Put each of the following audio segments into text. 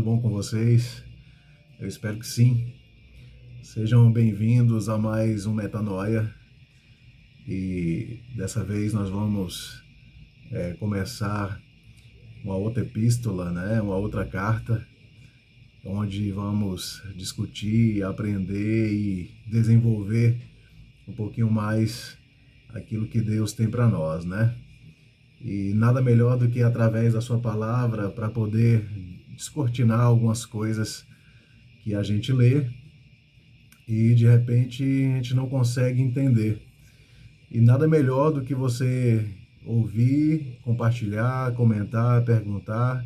tudo bom com vocês? Eu espero que sim. Sejam bem-vindos a mais um Metanoia e dessa vez nós vamos começar uma outra epístola, né? Uma outra carta, onde vamos discutir, aprender e desenvolver um pouquinho mais aquilo que Deus tem para nós, né? E nada melhor do que através da sua palavra para poder descortinar algumas coisas que a gente lê e de repente a gente não consegue entender. E nada melhor do que você ouvir, compartilhar, comentar, perguntar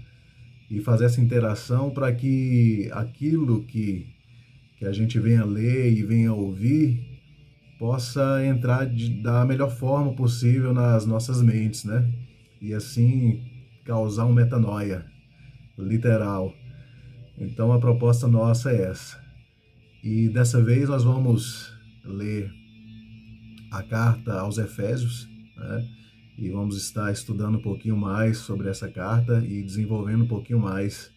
e fazer essa interação para que aquilo que a gente venha ler e venha ouvir possa entrar da melhor forma possível nas nossas mentes, né? E assim causar um metanoia literal. Então a proposta nossa é essa. E dessa vez nós vamos ler a carta aos Efésios, né? E vamos estar estudando um pouquinho mais sobre essa carta e desenvolvendo um pouquinho mais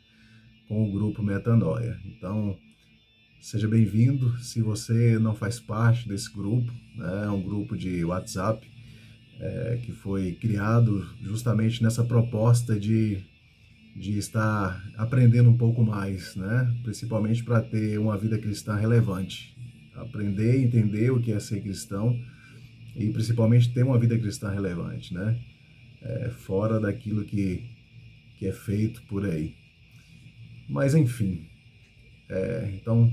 com o grupo Metanoia. Então, seja bem-vindo. Se você não faz parte desse grupo, né? É um grupo de WhatsApp que foi criado justamente nessa proposta de estar aprendendo um pouco mais, né? Principalmente para ter uma vida cristã relevante. Aprender e entender o que é ser cristão e principalmente ter uma vida cristã relevante, né? Fora daquilo que é feito por aí. Mas enfim, então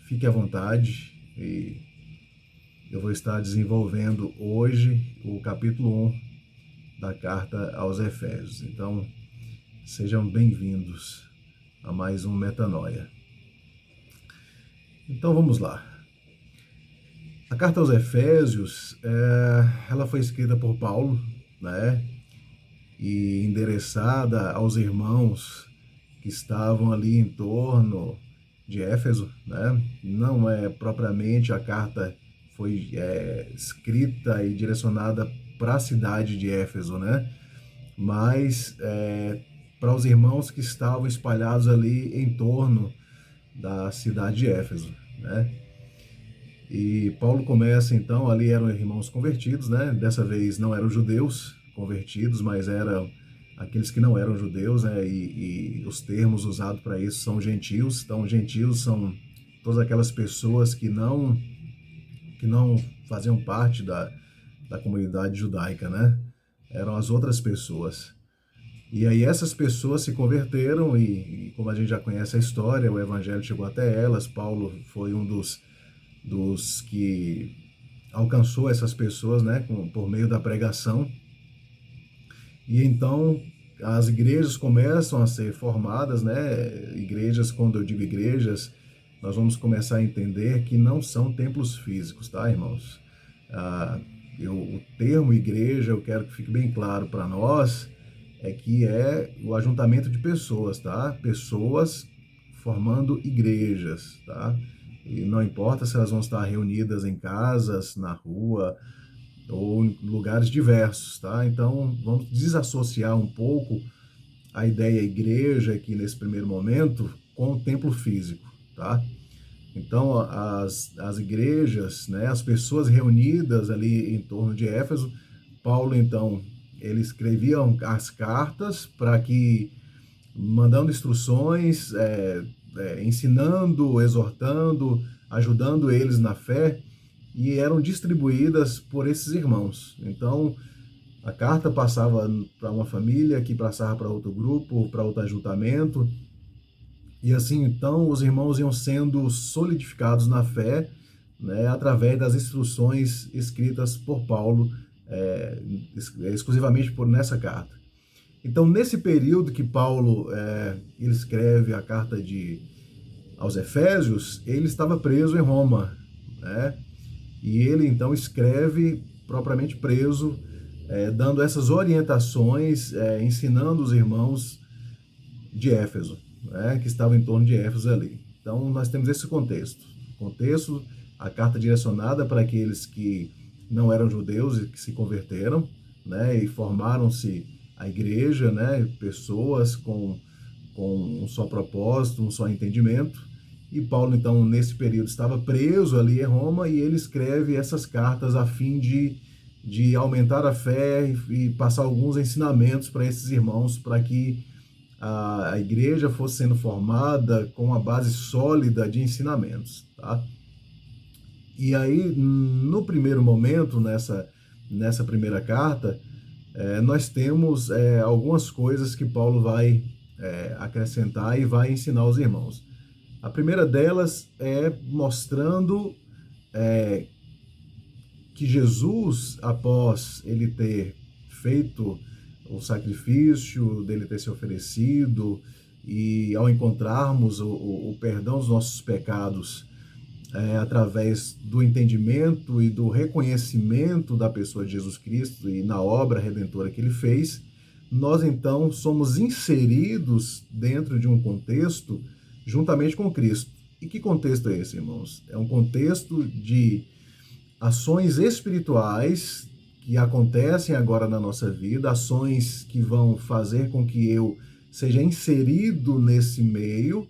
fique à vontade e eu vou estar desenvolvendo hoje o capítulo 1 da carta aos Efésios. Então, sejam bem-vindos a mais um Metanoia. Então vamos lá. A carta aos Efésios, ela foi escrita por Paulo, né? E endereçada aos irmãos que estavam ali em torno de Éfeso, né? Não é propriamente a carta foi escrita e direcionada para a cidade de Éfeso, né? Mas para os irmãos que estavam espalhados ali em torno da cidade de Éfeso, né? E Paulo começa então, ali eram irmãos convertidos, né? Dessa vez não eram judeus convertidos, mas eram aqueles que não eram judeus, né? E os termos usados para isso são gentios. Então, gentios são todas aquelas pessoas que não faziam parte da comunidade judaica, né? Eram as outras pessoas. E aí essas pessoas se converteram e como a gente já conhece a história, o evangelho chegou até elas. Paulo foi um dos que alcançou essas pessoas, né, por meio da pregação. E então as igrejas começam a ser formadas, né? Igrejas, quando eu digo igrejas, nós vamos começar a entender que não são templos físicos, tá, irmãos? O termo igreja, eu quero que fique bem claro para nós, que é o ajuntamento de pessoas, tá? Pessoas formando igrejas, tá? E não importa se elas vão estar reunidas em casas, na rua ou em lugares diversos, tá? Então, vamos desassociar um pouco a ideia igreja aqui nesse primeiro momento com o templo físico, tá? Então, as igrejas, né, as pessoas reunidas ali em torno de Éfeso, Paulo, então, ele escrevia as cartas para que, mandando instruções, ensinando, exortando, ajudando eles na fé, e eram distribuídas por esses irmãos. Então, a carta passava para uma família, que passava para outro grupo, para outro ajuntamento, e assim, então, os irmãos iam sendo solidificados na fé, né, através das instruções escritas por Paulo, exclusivamente nessa carta. Então, nesse período que Paulo ele escreve a carta aos Efésios, ele estava preso em Roma, né? E ele, então, escreve propriamente preso, dando essas orientações, ensinando os irmãos de Éfeso, né, que estavam em torno de Éfeso ali. Então, nós temos esse contexto. Contexto, a carta direcionada para aqueles que não eram judeus e que se converteram, né, e formaram-se a igreja, né, pessoas com com um só propósito, um só entendimento. E Paulo, então, nesse período, estava preso ali em Roma e ele escreve essas cartas a fim de aumentar a fé e passar alguns ensinamentos para esses irmãos, para que a igreja fosse sendo formada com uma base sólida de ensinamentos, tá? E aí, no primeiro momento, nessa primeira carta, nós temos algumas coisas que Paulo vai acrescentar e vai ensinar aos irmãos. A primeira delas é mostrando que Jesus, após ele ter feito o sacrifício, dele ter se oferecido, e ao encontrarmos o perdão dos nossos pecados através do entendimento e do reconhecimento da pessoa de Jesus Cristo e na obra redentora que ele fez, nós então somos inseridos dentro de um contexto juntamente com Cristo. E que contexto é esse, irmãos? É um contexto de ações espirituais que acontecem agora na nossa vida, ações que vão fazer com que eu seja inserido nesse meio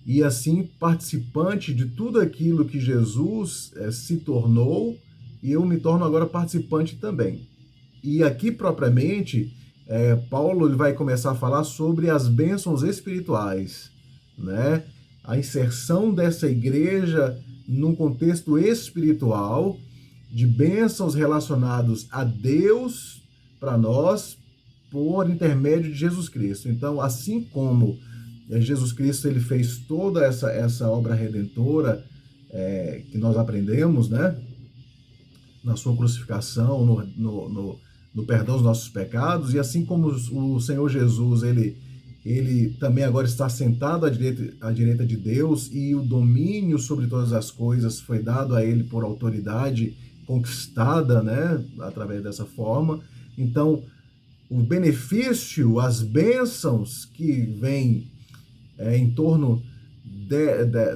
e assim participante de tudo aquilo que Jesus se tornou, e eu me torno agora participante também. E aqui propriamente, Paulo ele vai começar a falar sobre as bênçãos espirituais, né? A inserção dessa igreja num contexto espiritual, de bênçãos relacionados a Deus para nós, por intermédio de Jesus Cristo. Então, assim como Jesus Cristo ele fez toda essa obra redentora que nós aprendemos, né? Na sua crucificação, no perdão dos nossos pecados, e assim como o Senhor Jesus, ele também agora está sentado à direita de Deus, e o domínio sobre todas as coisas foi dado a ele por autoridade conquistada, né, através dessa forma. Então, o benefício, as bênçãos que vêm em torno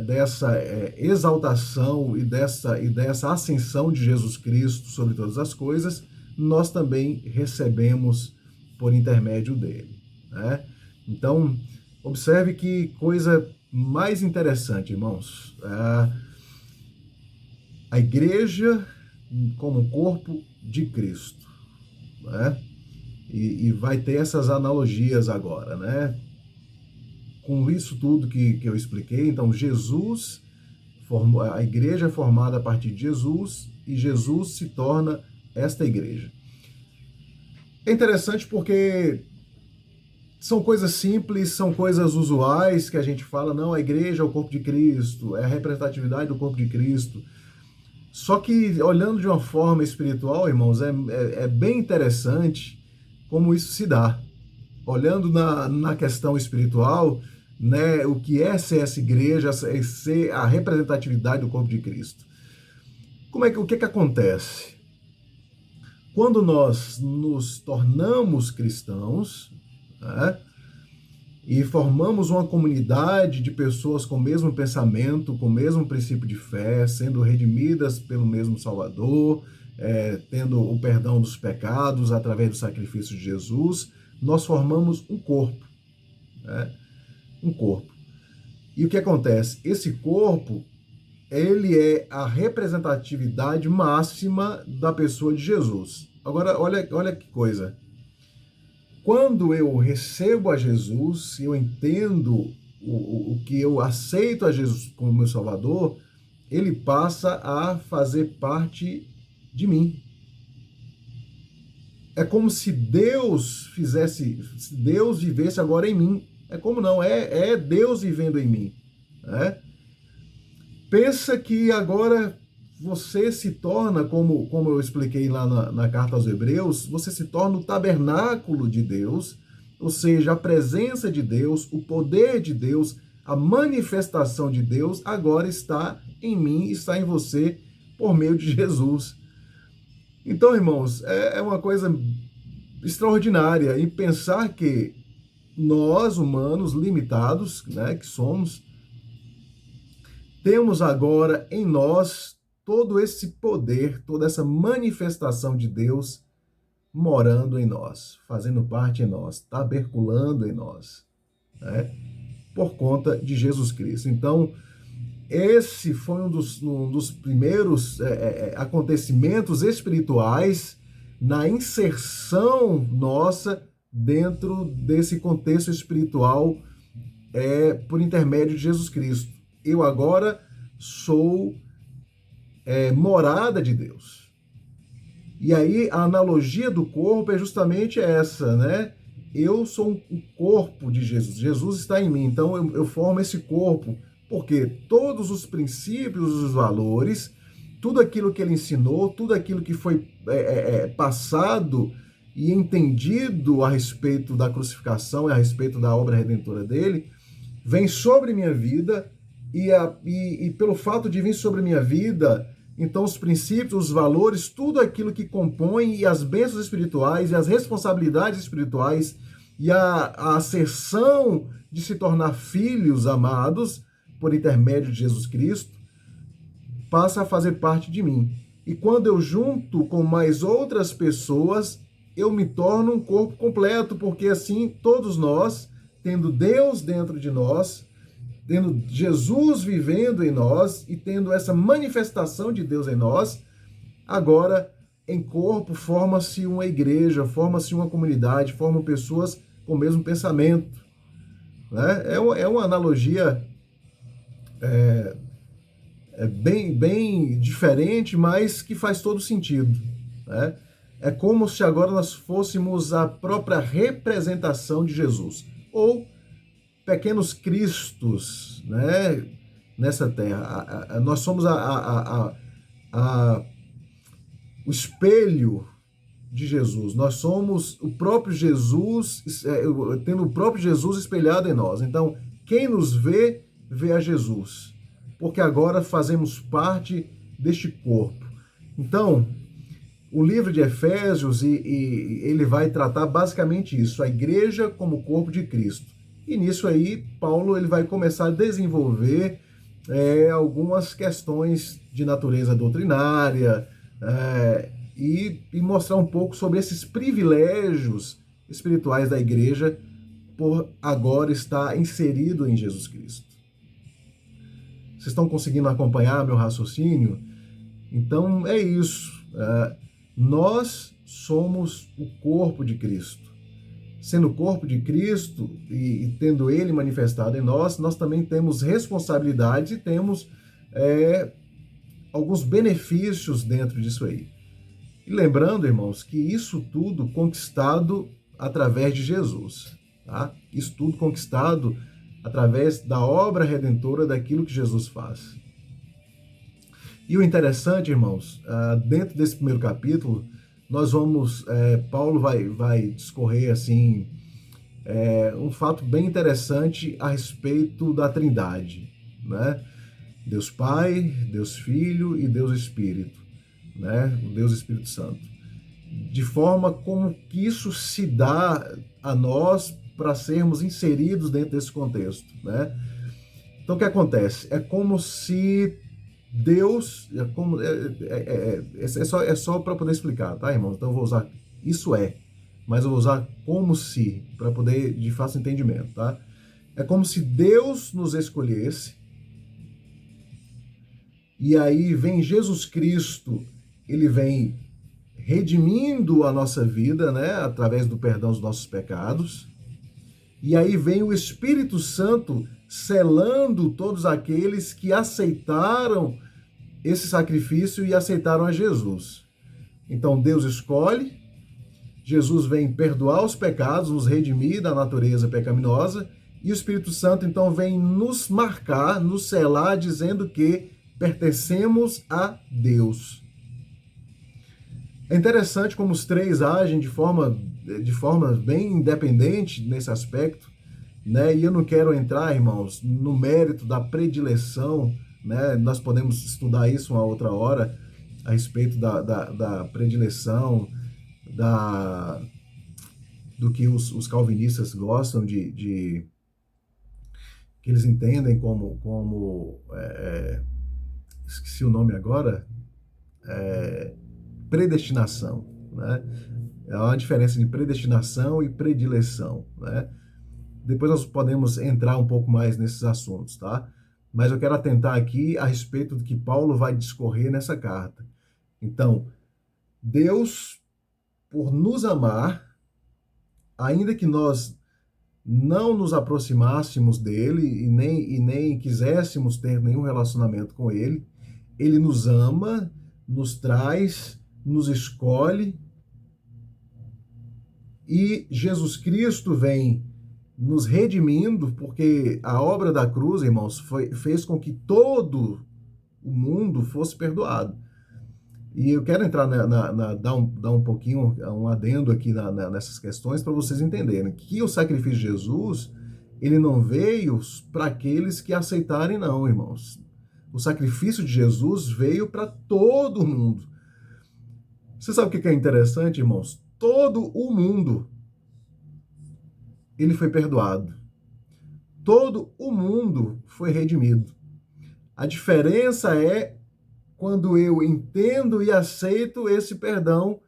dessa exaltação e dessa ascensão de Jesus Cristo sobre todas as coisas, nós também recebemos por intermédio dele, né? Então, observe que coisa mais interessante, irmãos. A igreja como corpo de Cristo, né? E vai ter essas analogias agora, né? Com isso tudo que eu expliquei, então Jesus, a igreja é formada a partir de Jesus, e Jesus se torna esta igreja. É interessante porque são coisas simples, são coisas usuais que a gente fala, não, a igreja é o corpo de Cristo, é a representatividade do corpo de Cristo. Só que, olhando de uma forma espiritual, irmãos, é bem interessante como isso se dá. Olhando na questão espiritual, né, o que é ser essa igreja, é ser a representatividade do corpo de Cristo. O que acontece? Quando nós nos tornamos cristãos, né, e formamos uma comunidade de pessoas com o mesmo pensamento, com o mesmo princípio de fé, sendo redimidas pelo mesmo Salvador, tendo o perdão dos pecados através do sacrifício de Jesus, nós formamos um corpo, né? Um corpo. E o que acontece? Esse corpo, ele é a representatividade máxima da pessoa de Jesus. Agora, olha que coisa. Quando eu recebo a Jesus, eu entendo o que eu aceito a Jesus como meu Salvador, ele passa a fazer parte de mim. É como se Deus vivesse agora em mim. É como não, é Deus vivendo em mim, né? Pensa que agora você se torna, como eu expliquei lá na carta aos Hebreus, você se torna o tabernáculo de Deus, ou seja, a presença de Deus, o poder de Deus, a manifestação de Deus agora está em mim, está em você, por meio de Jesus. Então, irmãos, é uma coisa extraordinária em pensar que nós, humanos limitados, né, que somos, temos agora em nós todo esse poder, toda essa manifestação de Deus morando em nós, fazendo parte em nós, taberculando em nós. né? Por conta de Jesus Cristo. Então, esse foi um dos primeiros acontecimentos espirituais na inserção nossa dentro desse contexto espiritual por intermédio de Jesus Cristo. Eu agora sou morada de Deus. E aí a analogia do corpo é justamente essa, né? Eu sou o corpo de Jesus. Jesus está em mim, então eu formo esse corpo, porque todos os princípios, os valores, tudo aquilo que ele ensinou, tudo aquilo que foi passado e entendido a respeito da crucificação e a respeito da obra redentora dele, vem sobre minha vida e pelo fato de vir sobre minha vida, então os princípios, os valores, tudo aquilo que compõe e as bênçãos espirituais e as responsabilidades espirituais e a asserção de se tornar filhos amados por intermédio de Jesus Cristo, passa a fazer parte de mim. E quando eu junto com mais outras pessoas, eu me torno um corpo completo, porque assim todos nós, tendo Deus dentro de nós, tendo Jesus vivendo em nós e tendo essa manifestação de Deus em nós, agora em corpo forma-se uma igreja, forma-se uma comunidade, formam pessoas com o mesmo pensamento. Né? É uma analogia bem diferente, mas que faz todo sentido. Né? É como se agora nós fôssemos a própria representação de Jesus, ou pequenos cristos, né, nessa terra. Nós somos o espelho de Jesus. Nós somos o próprio Jesus, tendo o próprio Jesus espelhado em nós. Então, quem nos vê, vê a Jesus, porque agora fazemos parte deste corpo. Então, o livro de Efésios, ele vai tratar basicamente isso, a igreja como o corpo de Cristo. E nisso aí, Paulo ele vai começar a desenvolver algumas questões de natureza doutrinária e mostrar um pouco sobre esses privilégios espirituais da igreja por agora estar inserido em Jesus Cristo. Vocês estão conseguindo acompanhar meu raciocínio? Então é isso. Nós somos o corpo de Cristo. Sendo o corpo de Cristo e tendo ele manifestado em nós, nós também temos responsabilidades e temos alguns benefícios dentro disso aí. E lembrando, irmãos, que isso tudo conquistado através de Jesus. Tá? Isso tudo conquistado através da obra redentora daquilo que Jesus faz. E o interessante, irmãos, dentro desse primeiro capítulo, nós vamos, Paulo vai discorrer assim, um fato bem interessante a respeito da Trindade, né? Deus Pai, Deus Filho e Deus Espírito, né? O Deus Espírito Santo. De forma como que isso se dá a nós para sermos inseridos dentro desse contexto, né? Então o que acontece? É como se Deus, é só para poder explicar, tá, irmão? Então eu vou usar isso mas eu vou usar como se, para poder de fácil entendimento, tá? É como se Deus nos escolhesse, e aí vem Jesus Cristo, ele vem redimindo a nossa vida, né, através do perdão dos nossos pecados, e aí vem o Espírito Santo selando todos aqueles que aceitaram esse sacrifício e aceitaram a Jesus. Então Deus escolhe, Jesus vem perdoar os pecados, nos redimir da natureza pecaminosa, e o Espírito Santo então vem nos marcar, nos selar, dizendo que pertencemos a Deus. É interessante como os três agem de forma bem independente nesse aspecto, né? E eu não quero entrar, irmãos, no mérito da predileção, né? Nós podemos estudar isso uma outra hora, a respeito da predileção, do que os calvinistas gostam que eles entendem como esqueci o nome agora, predestinação, né? É uma diferença de predestinação e predileção, né? Depois nós podemos entrar um pouco mais nesses assuntos, tá? Mas eu quero atentar aqui a respeito do que Paulo vai discorrer nessa carta. Então, Deus, por nos amar, ainda que nós não nos aproximássemos dele e nem quiséssemos ter nenhum relacionamento com ele, ele nos ama, nos traz, nos escolhe, e Jesus Cristo vem nos redimindo, porque a obra da cruz, irmãos, fez com que todo o mundo fosse perdoado. E eu quero entrar dar um pouquinho, um adendo aqui nessas questões para vocês entenderem que o sacrifício de Jesus, ele não veio para aqueles que aceitarem, não, irmãos. O sacrifício de Jesus veio para todo mundo. Você sabe o que é interessante, irmãos? Todo o mundo, ele foi perdoado. Todo o mundo foi redimido. A diferença é quando eu entendo e aceito esse perdão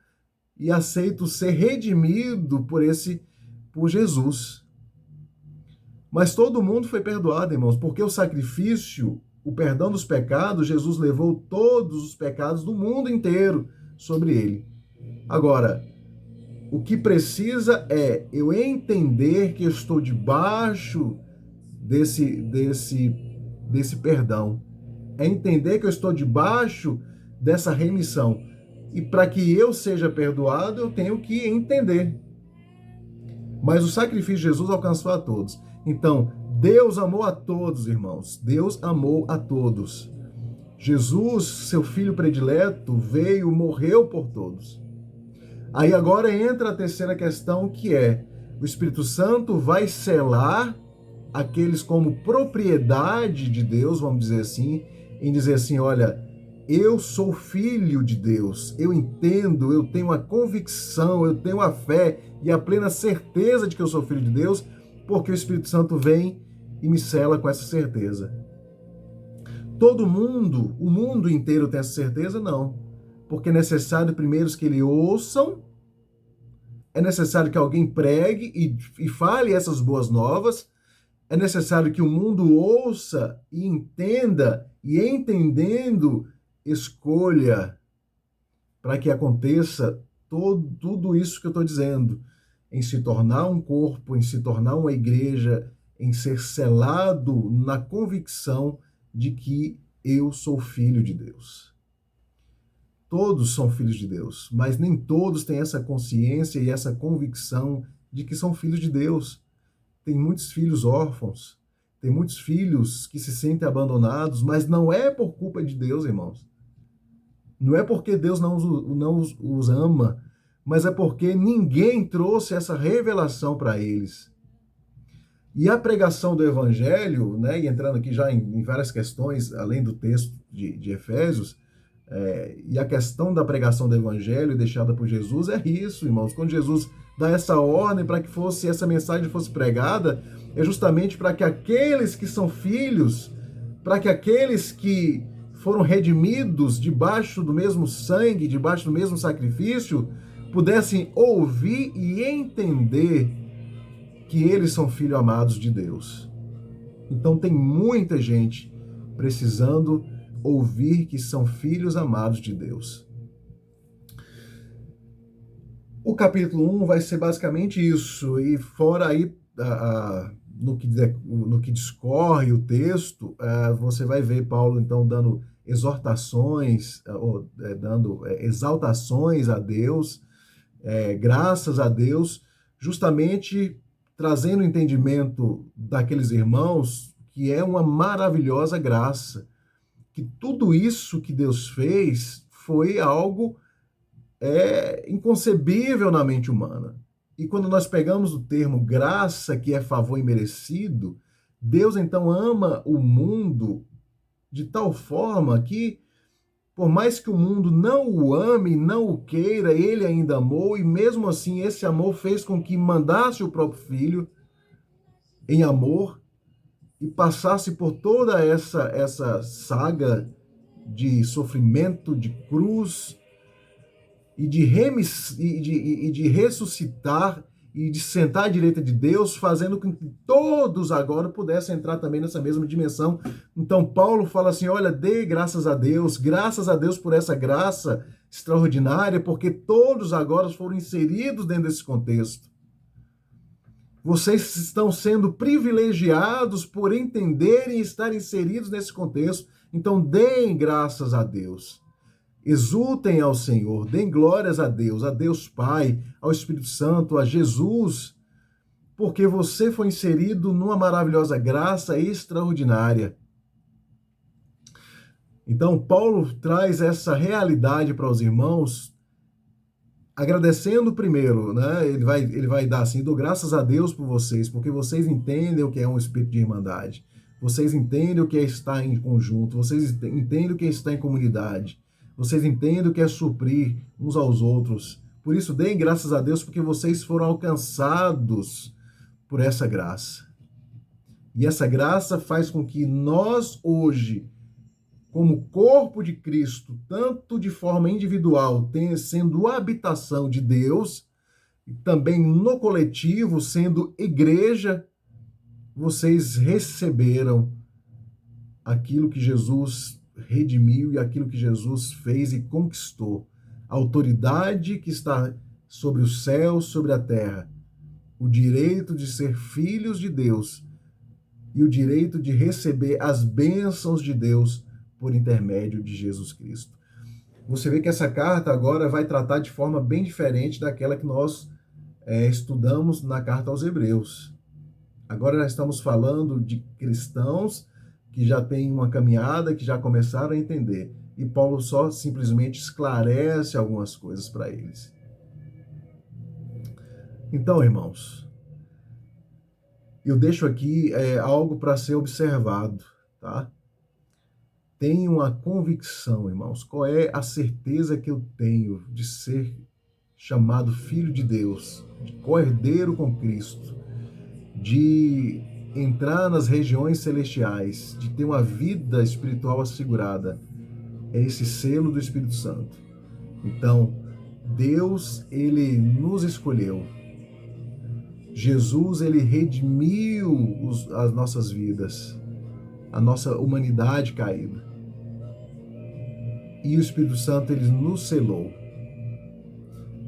e aceito ser redimido por Jesus. Mas todo mundo foi perdoado, irmãos, porque o sacrifício, o perdão dos pecados, Jesus levou todos os pecados do mundo inteiro sobre ele. Agora, o que precisa é eu entender que eu estou debaixo desse perdão. É entender que eu estou debaixo dessa remissão. E para que eu seja perdoado, eu tenho que entender. Mas o sacrifício de Jesus alcançou a todos. Então, Deus amou a todos, irmãos. Deus amou a todos. Jesus, seu filho predileto, veio, morreu por todos. Aí agora entra a terceira questão, que é: o Espírito Santo vai selar aqueles como propriedade de Deus, vamos dizer assim, em dizer assim, olha, eu sou filho de Deus, eu entendo, eu tenho a convicção, eu tenho a fé e a plena certeza de que eu sou filho de Deus, porque o Espírito Santo vem e me sela com essa certeza. Todo mundo, o mundo inteiro tem essa certeza? Não. Porque é necessário primeiro que ele ouçam, é necessário que alguém pregue e fale essas boas novas, é necessário que o mundo ouça e entenda, e entendendo, escolha, para que aconteça tudo isso que eu estou dizendo, em se tornar um corpo, em se tornar uma igreja, em ser selado na convicção de que eu sou filho de Deus. Todos são filhos de Deus, mas nem todos têm essa consciência e essa convicção de que são filhos de Deus. Tem muitos filhos órfãos, tem muitos filhos que se sentem abandonados, mas não é por culpa de Deus, irmãos. Não é porque Deus não os ama, mas é porque ninguém trouxe essa revelação para eles. E a pregação do Evangelho, né, e entrando aqui já em várias questões, além do texto de Efésios, e a questão da pregação do Evangelho deixada por Jesus é isso, irmãos. Quando Jesus dá essa ordem para que essa mensagem fosse pregada, é justamente para que aqueles que são filhos, para que aqueles que foram redimidos debaixo do mesmo sangue, debaixo do mesmo sacrifício, pudessem ouvir e entender que eles são filhos amados de Deus. Então tem muita gente precisando ouvir que são filhos amados de Deus. O capítulo 1 vai ser basicamente isso, e fora aí, no que discorre o texto, você vai ver Paulo, então, dando exortações, dando exaltações a Deus, graças a Deus, justamente trazendo entendimento daqueles irmãos que é uma maravilhosa graça, que tudo isso que Deus fez foi algo inconcebível na mente humana. E quando nós pegamos o termo graça, que é favor imerecido, Deus então ama o mundo de tal forma que, por mais que o mundo não o ame, não o queira, ele ainda amou, e mesmo assim esse amor fez com que mandasse o próprio Filho em amor e passasse por toda essa saga de sofrimento, de cruz, e de ressuscitar e de sentar à direita de Deus, fazendo com que todos agora pudessem entrar também nessa mesma dimensão. Então Paulo fala assim, olha, dê graças a Deus por essa graça extraordinária, porque todos agora foram inseridos dentro desse contexto. Vocês estão sendo privilegiados por entenderem e estar inseridos nesse contexto. Então, deem graças a Deus. Exultem ao Senhor, deem glórias a Deus Pai, ao Espírito Santo, a Jesus, porque você foi inserido numa maravilhosa graça extraordinária. Então, Paulo traz essa realidade para os irmãos, agradecendo primeiro, né? Ele vai dar assim, dou graças a Deus por vocês, porque vocês entendem o que é um espírito de irmandade, vocês entendem o que é estar em conjunto, vocês entendem o que é estar em comunidade, vocês entendem o que é suprir uns aos outros. Por isso, deem graças a Deus, porque vocês foram alcançados por essa graça. E essa graça faz com que nós hoje, como corpo de Cristo, tanto de forma individual, sendo a habitação de Deus, e também no coletivo, sendo igreja, vocês receberam aquilo que Jesus redimiu e aquilo que Jesus fez e conquistou. A autoridade que está sobre o céu, sobre a terra, o direito de ser filhos de Deus e o direito de receber as bênçãos de Deus por intermédio de Jesus Cristo. Você vê que essa carta agora vai tratar de forma bem diferente daquela que nós estudamos na carta aos Hebreus. Agora nós estamos falando de cristãos que já têm uma caminhada, que já começaram a entender. E Paulo só simplesmente esclarece algumas coisas para eles. Então, irmãos, eu deixo aqui algo para ser observado, tá? Tenho uma convicção, irmãos. Qual é a certeza que eu tenho de ser chamado filho de Deus, de co-herdeiro com Cristo, de entrar nas regiões celestiais, de ter uma vida espiritual assegurada? É esse selo do Espírito Santo. Então, Deus, ele nos escolheu. Jesus, ele redimiu as nossas vidas, a nossa humanidade caída. E o Espírito Santo, ele nos selou.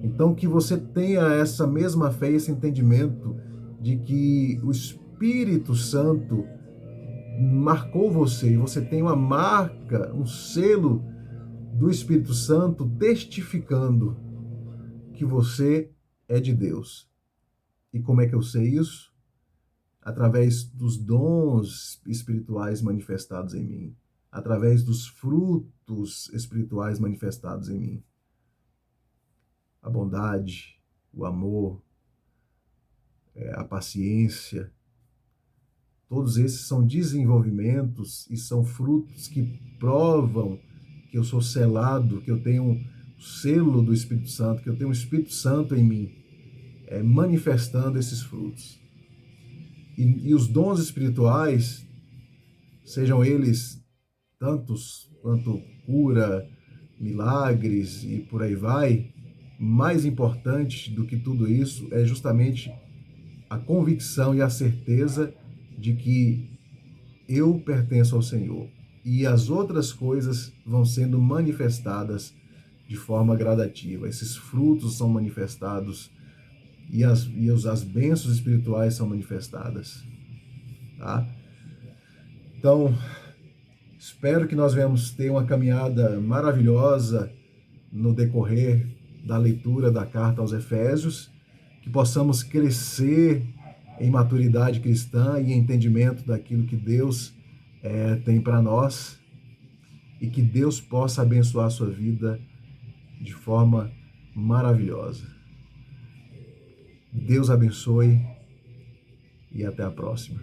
Então, que você tenha essa mesma fé, esse entendimento de que o Espírito Santo marcou você, e você tem uma marca, um selo do Espírito Santo testificando que você é de Deus. E como é que eu sei isso? Através dos dons espirituais manifestados em mim, através dos frutos espirituais manifestados em mim. A bondade, o amor, a paciência, todos esses são desenvolvimentos e são frutos que provam que eu sou selado, que eu tenho um selo do Espírito Santo, que eu tenho o Espírito Santo em mim, manifestando esses frutos. E os dons espirituais, sejam eles tantos quanto cura, milagres e por aí vai, mais importante do que tudo isso é justamente a convicção e a certeza de que eu pertenço ao Senhor. E as outras coisas vão sendo manifestadas de forma gradativa. Esses frutos são manifestados e as bênçãos espirituais são manifestadas. Tá? Então, espero que nós venhamos ter uma caminhada maravilhosa no decorrer da leitura da carta aos Efésios, que possamos crescer em maturidade cristã e entendimento daquilo que Deus tem para nós, e que Deus possa abençoar a sua vida de forma maravilhosa. Deus abençoe e até a próxima.